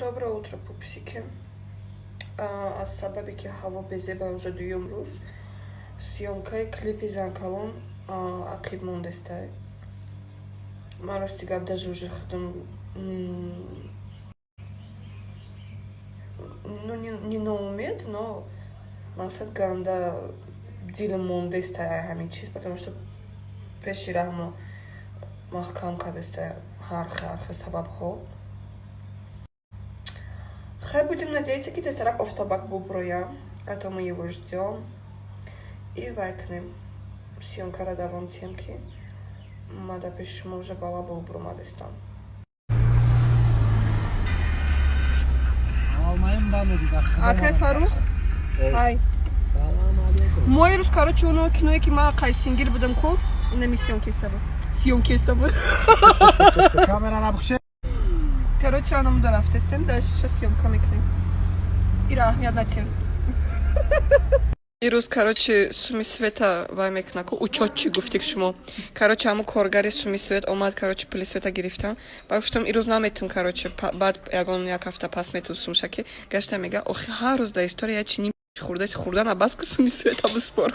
Доброе утро, пупсики. Асабаби ки ҳаво безеба уже дуюм рӯз съёмкаи клипи Занкалон аклип мондестай. Ман рости гап дажужи худам не ноумед, но мақсад ганда дилам мондестай ҳамин чиз, потому что пеши раҳмо маҳкам кардестай ҳар сабабҳо. Хай будем надеяться, ки тез тарах офтобак буброям, а то мы его ждем и вайкнем. Съёмкара давом тем, ки мада пеш шумо уже бала бубро мадестам. Акай Фарух? Ай. Мо ирӯз короче оно киное ки ман қайсингил будам ко инами съёмки с тобой. Камера набукше. Короче, оно муда рафтестем, дальше сейчас съёмка мекунем. Ира, аҳамият натем. Ирӯз короче Суми Света вай мекунаку учётчи гуфтик шумо. Короче ҳамун коргари Суми Свет омад короче пули Света гирифтам. Ба гуфтам ирӯз наметум короче баъд ягон як ҳафта пас метум сумшаки. Гашта мега охи ҳар рӯз да история чини хурдаси хурдан абас ки Суми Света бисбор.